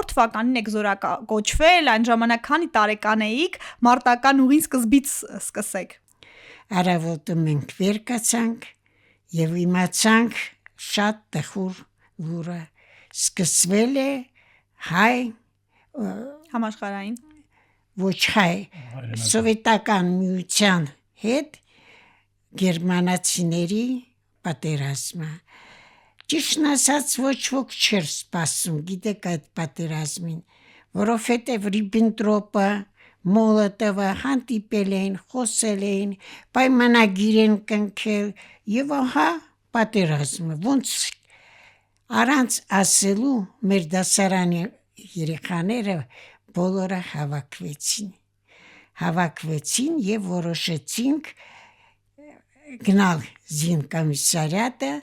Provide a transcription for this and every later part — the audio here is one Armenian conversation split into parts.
Որ թվականին եք զորակոչվել, այն ժամանակ քանի տարեկան էիք, մարտական ուղին սկզբից սկսեք։ Առավոտը մենք վեր կացանք եւ իմացանք շատ տխուր լուրը։ Սկսվել է հայ Համաշխարհային ոչ հայ սովետական միության հետ գերմանացիների պատերազմը։ Ճիշտն ասած ոչ ոք չէր սպասում, գիտեք այդ պատերազմին, որովհետև Ռիբենտրոպը, Մոլոտովը հանդիպել էին, խոսել էին, պայմանագիր են կնքել եւ ահա պատերազմը։ Ոնց առանց ասելու մեր դասարանի երեխաները բոլորը հավաքվեցին եւ որոշեցինք գնալ զինկոմիսարիատը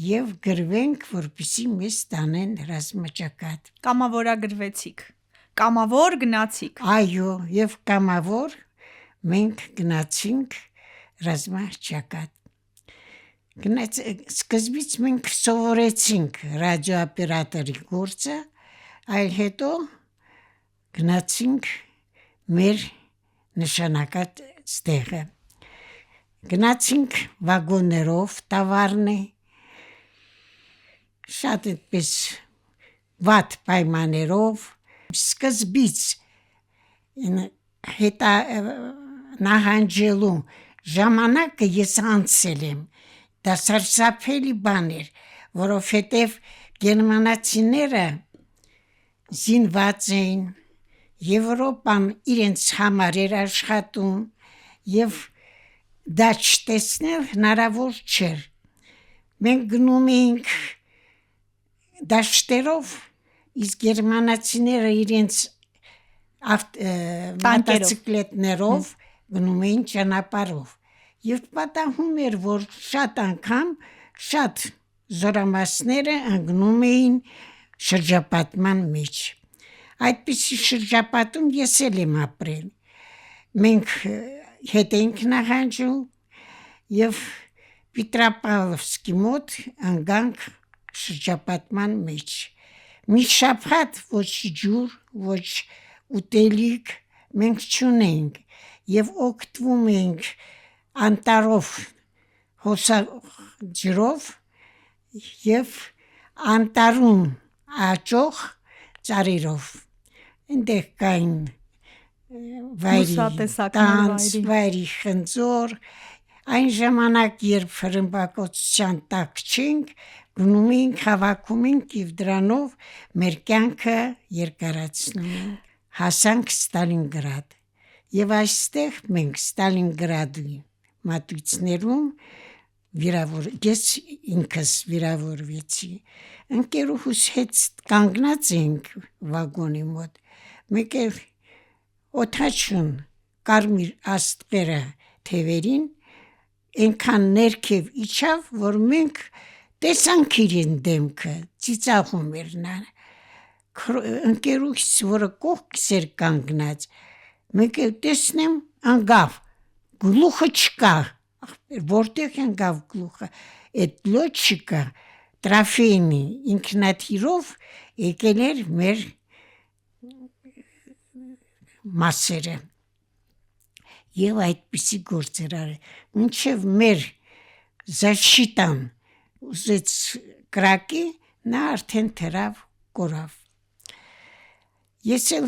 եւ գրվենք, որպեսզի մեզ տանեն ռազմաճակատ։ Կամավորագրվեցիք։ Կամավոր գնացիք։ Այո, եւ կամավոր մենք գնացինք ռազմաճակատ։ Սկզբից մենք սովորեցինք ռադիոօպերատորի գործը, այլ հետո գնացինք մեր նշանակած տեղը։ Գնացինք վագոններով, տավարնի, շատ այդպես վատ պայմաններով։ Սկզբից հետա նահանջելու ժամանակը ես անցել եմ։ Դա սարսափելի բան էր, որովհետև գերմանացիները զինված էին, Եվրոպան իրենց համար էր աշխատում եւ դա չտեսնել հնարավոր չէր։ Մենք գնում էինք դաշտերով, իսկ գերմանացիները իրենց մոտոցիկլետներով գնում էին ճանապարհով։ Եվ պատահում էր, որ շատ անգամ շատ զորամասները ընկնում էին շրջապատման մեջ։ Այդպիսի շրջապատում ես էլ եմ ապրել։ Մենք հետ էինք նահանջում եւ Պետրապավլովսկի մոտ ընկանք շրջապատման մեջ։ Մի շաբաթ ոչ ջուր, ոչ ուտելիք մենք չունեինք եւ օգտվում էինք անտառով հոսաջրով եւ անտառում աճող ծառերով։ Այնտեղ կային վայրի խնձոր, այն ժամանակ, երբ հրմբակոծության տակ չենք, գնում էինք, հավաքում ենք եւ դրանով մեր կյանքը երկարացնում ենք։ Հասանք Ստալինգրադ եւ այստեղ մենք Ստալինգրադի մատույցներում ես ինքս վիրավորվեցի։ Ընկերուհուս հետ կանգնած ենք վագոնի մոտ, մեկ էլ օդաչուն կարմիր աստղերը թևերին այնքան ներքև իջավ, որ մենք տեսանք իրեն դեմքը, ծիծաղում էր նա։ Ընկերուհիս, որը կողքս էր կանգնած, մեկ էլ տեսնեմ անգավ, գլուխը չկա, որտեղ անգավ գլուխը, այդ լոչիկը տրաֆեյնի ինքնաթիռով եկել էր մեր մասերը եւ այդպիսի գործեր արել, մինչեւ մեր զաշիտան ուզեց կրակի, նա արդեն թրավ կորավ։ Ես էլ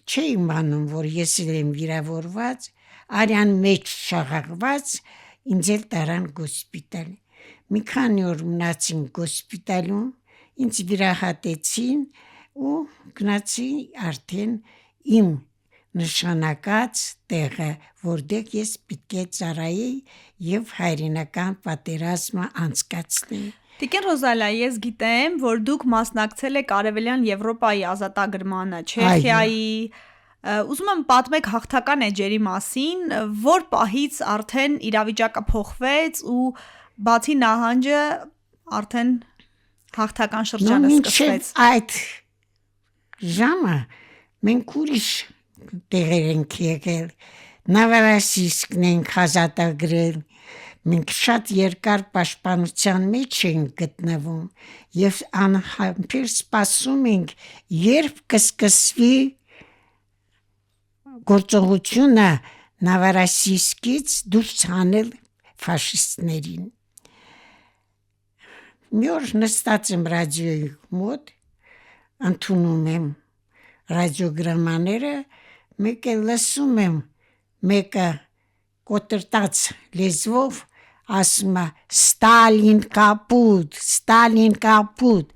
չէի իմանում, որ ես եմ վիրավորված, արյան մեջ շաղաղված, ինձ էլ տարան գոսպիտալ։ Մի քանի օր մնացին գոսպիտալում, ինձ վիրահատեցին ու գնացի արդեն իմ նշանակած տեղը, որտեղ ես պետք է ծառայի եւ հայրենական պատերազմը անցկացնեի։ Տիկին Ռոզալիա, ես գիտեմ, որ դուք մասնակցել եք Արևելյան Եվրոպայի ազատագրմանը, Չեխիայի, ուզում եմ պատմեք հաղթական էջերի մասին, որ պահից արդեն իրավիճակը փոխվեց ու բացի նահանջը արդեն հաղթական շրջանը սկսվեց։ Այդ ժամը մենք ուրիշ տեղեր ենք եկել, Նավարասիսկն ենք ազատագրել, մենք շատ երկար պաշտպանության մեջ ենք գտնվում եւ անհամբեր սպասում ենք, երբ կսկսվի գործողությունը Նովորոսիյսկից դուրս հանել ֆաշիստներին։ Մի օր նստած եմ ռադիոյի մոտ, ընդունում եմ ռադիոգրամաները, մեկ էլ լսում եմ մեկը կոտրտած լեզվով ասում է Ստալին կապուտ, Ստալին կապուտ,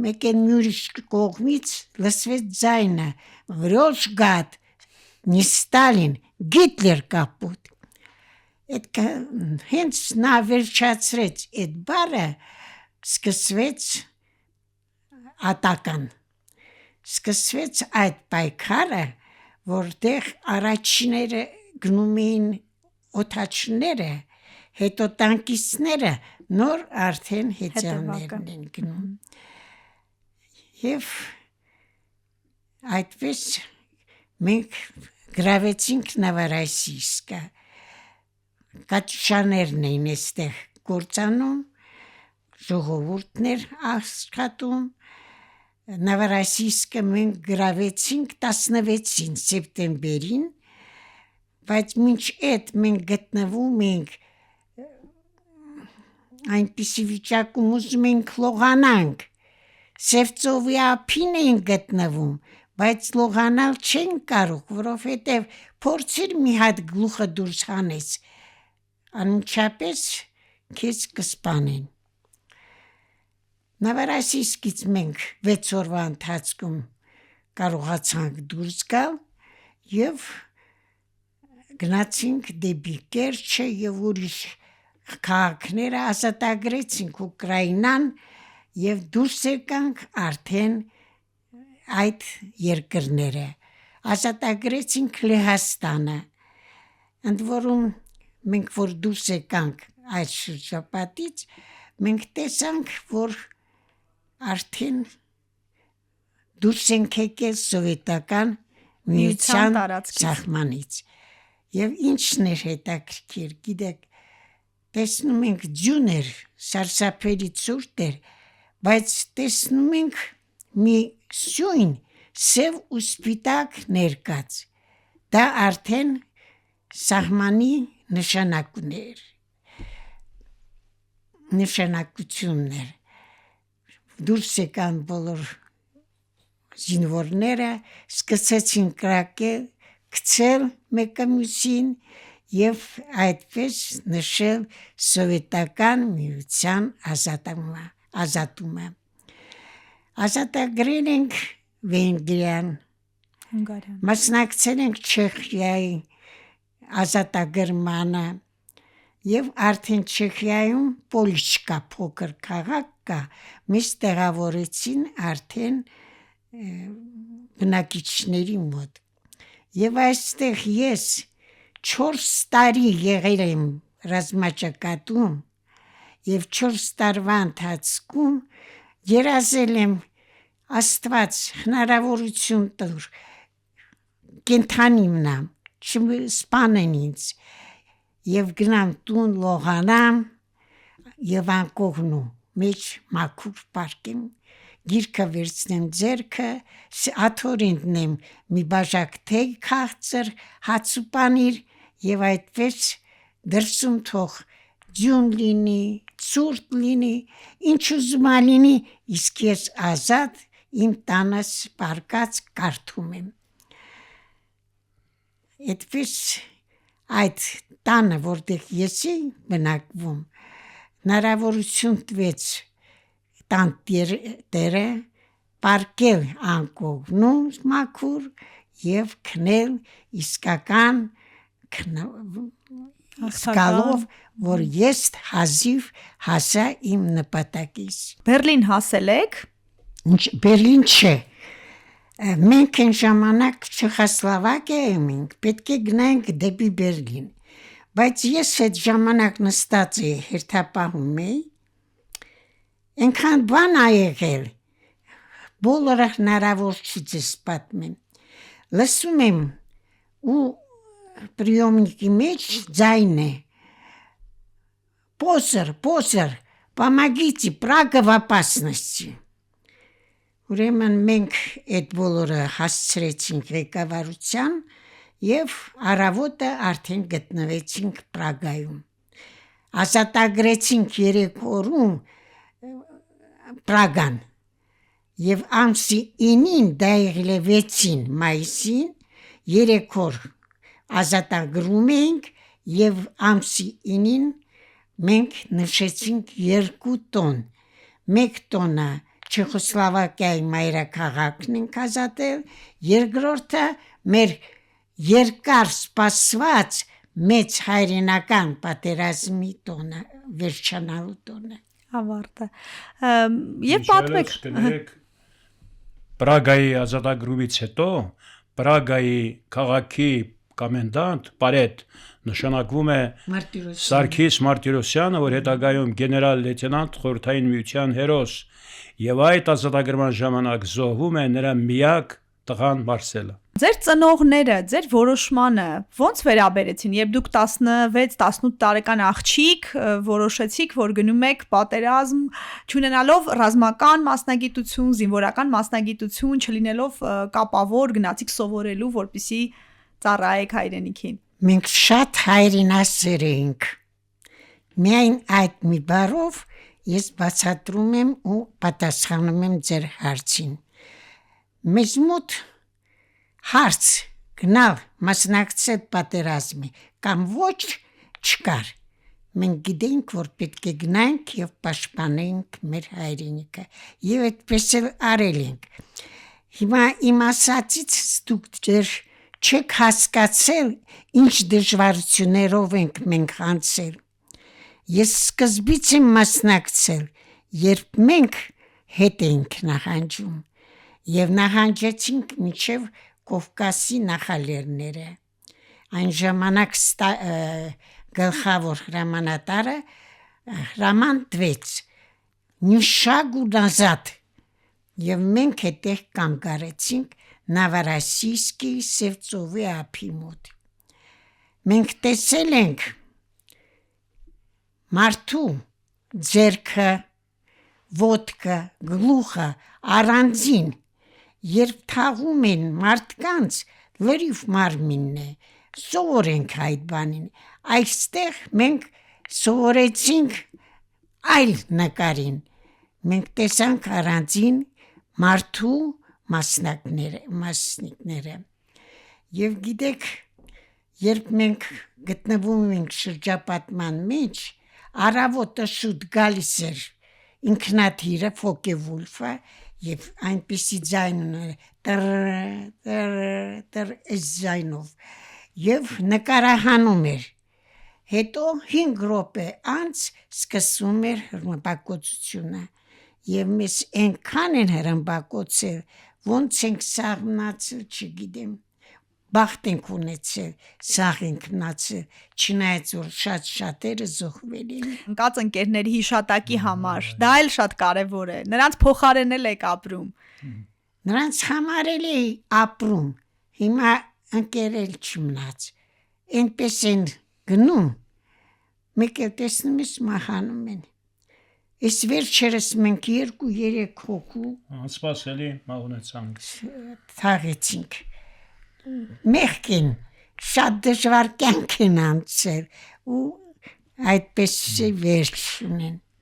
մեկ էլ ուրիշ կողմից լսվեց ձայնը Վրոջ գատ, նի Ստալին, Գիտլեր կապուտ։ Այդ հենց նա վերջացրեց այդ բառը, սկսվեց ատական, սկսվեց այդ պայքարը, որտեղ առաջինները գնում էին օդաչուները, հետո տանկիստները, նոր արդեն հետևականներն են գնում։ Եվ այդպես մենք գրավեցինք Նովորոսիյսկը, կատյուշաներն էին այստեղ գործանում, ժողովուրդներ աշխատում, Նովորոսիյսկը մենք գրավեցինք 16 սեպտեմբերին, բայց մինչ այդ մենք գտնվում ենք այնպիսի վիճակում, ուզում ենք լողանանք, Սևծովի ափին ենք գտնվում, բայց լողանալ չենք կարող, որովհետև փորձիր մի հատ գլուխը դուրս հանես, անմիջապես քեզ կսպանեն։ Նովորոսիյսկից մենք 6 օրվա ընթացքում կարողացանք դուրս գալ եւ գնացինք դեպի Կերչը եւ ուրիշ քաղաքները ազատագրեցինք Ուկրաինան եւ դուրս եկանք արդեն այդ երկրները, ազատագրեցինք Լեհաստանը, ընդ որում մենք որ դուրս եկանք այդ շրջապատից, մենք տեսանք, որ արդեն դուրս ենք եկել սովետական միության սահմանից եւ ինչն էր հետաքրքիր, գիտեք, տեսնում ենք ձյուներ, սարսափելի ցուրտ էր, բայց տեսնում ենք մի սյուն սև ու սպիտակ ներկած, դա արդեն սահմանի նշանակություններ, դուրս եկան բոլոր զինվորները, սկսեցին կրակել, գցել մեկը մյուսին եւ այդպես նշել սովետական միության ազատումը։ Ազատագրել ենք Վենգրիան, մասնակցել ենք Չեխիայի ազատագրմանը եւ արդեն Չեխիայում Պոլիչկա փոքր քաղաք կա, մեզ տեղավորեցին արդեն բնակիչների մոտ։ Եվ այստեղ ես 4 տարի եղել եմ ռազմաճակատում եւ 4 տարվա ընթացքում երազել եմ Աստված հնարավորություն տուր կենթանի մնամ, չսպանեն ինձ եւ գնամ տուն լողանամ եւ անկողնու մեջ մաքուր պարկեմ, գիրքը վերցնեմ ձեռքը, աթոռին դնեմ մի բաժակ թեյ քաղցր, հաց ու պանիր եւ այդպես դրսում թող ձյուն լինի, ցուրտ լինի, ինչ ուզում լինի, իսկ ես ազատ իմ տանս պարկած կարդում եմ։ Այդպես այդ տանը, որտեղ ես եմ բնակվում, հնարավորություն տվեց տանտերը պարկել անկողնում մաքուր եւ քնել իսկական սկալով, որ ես հազիվ հասա իմ նպատակից։ Բերլին հասել եք։ Բերլին չէ։ Մենք այն ժամանակ Չեխոսլովակիայում էինք, պետք է գնանք դեպի Բերլին, բայց ես այդ ժամանակ նստած էի, հերթապահում էի, այնքան բան ա եղել, բոլորը հնարավոր չի ձեզ պատմեմ, լսում եմ ու պրիոմնիկի մեջ ձայն է, Позер, помогите, Прага в опасности։ Ուրեմն մենք այդ բոլորը հասցրեցինք ղեկավարության եւ առավոտը արդեն գտնվեցինք Պրագայում։ Ազատագրեցինք 3 օրում Պրագան եւ ամսի 9-ին դա եղել է 6-ին մայիսին 3 օր ազատագրում էինք եւ ամսի 9-ին մենք նշեցինք 2 տոն 1 տոնը Չեխոսլովակիայի մայրաքաղաքն ենք ազատել, երկրորդը մեր երկար սպասված մեծ հայրենական պատերազմի տոնը, վերջանալու տոնը։ Ավարտը։ Եվ պատմեք Պրագայի ազատագրումից հետո Պրագայի քաղաքի կոմենդանտ Պարետ նշանակվում է Սարգիս Մարտիրոսյանը, որ հետագայում գեներալ լեյտենանտ խորհրդային միության հերոս եւ այդ ազատագրման ժամանակ զոհվում է նրա միակ տղան Մարսելը։ Ձեր ծնողները, ձեր որոշմանը ո՞նց վերաբերեցին, երբ դուք 16-18 տարեկան աղջիկ որոշեցիք, որ գնում եք պատերազմ, չունենալով ռազմական մասնագիտություն, զինվորական մասնագիտություն, չլինելով կապավոր, գնացիք սովորելու, որպեսզի ծառայեք հայրենիքին։ Մենք շատ հայրենասեր էինք։ Միայն այդ մի բառով ես բացատրում եմ ու պատասխանում եմ ձեր հարցին։ Մեզ մոտ հարց գնալ մասնակցել պատերազմի կամ ոչ չկար։ Մենք գիտենք, որ պետք է գնանք եւ պաշտպանենք մեր հայրենիքը եւ այդպես էլ արել ենք։ Հիմա իմ ասածից դուք դեռ չեք հասկացել ինչ դժվարություններով ենք մենք անցել։ Ես սկզբից եմ մասնակցել, երբ մենք հետ էինք նահանջում եւ նահանջեցինք մինչեւ Կովկասի նախալերները։ Այն ժամանակ գլխավոր հրամանատարը հրամանտվեց նշագ ու նազատ եւ մենք այդտեղ կանգ առեցինք Նավարասիյսկի Սևծովի ափի մոտ։ Մենք տեսել ենք մարդու ձերքը, ոտքը, գլուխը առանձին, երբ թաղում են մարդկանց, լրիվ մարմինն է, սովորենք այդ բանին, այստեղ մենք սովորեցինք այլ նկարին, մենք տեսանք առանձին մարդու մասնիկները, և գիտեք, երբ մենք գտնվում ենք շրջապատման մեջ, առավոտը շուտ գալիս էր ինքնաթիռը Ֆոկե-Վուլֆը եւ այնպիսի ձայն ուներ այս ձայնով եւ նկարահանում էր հետո 5 րոպե անց սկսում էր հրմբակոծությունը եւ մեզ այնքան են հրմբակոծել ոնց ենք սաղմնացել չգիտեմ բախտ ենք ունեցել, սաղ ենք մնացել, չնայած որ շատերը զոհվել են։ Ընկած ընկերների հիշատակի համար, դա էլ շատ կարևոր է, նրանց փոխարենել եք ապրում։ Նրանց համար էլ է ապրում, հիմա ընկերել չմնաց, այնպես են գնում, մեկ էլ տեսնում ես մահանում են։ Այս վերջերս մենք 2-3 հոգու անսպասելի մահունեցանք թաղեցինք։ Մեղք են, շատ դժվար կյանք են անցել ու այդպես վերջ ունեն։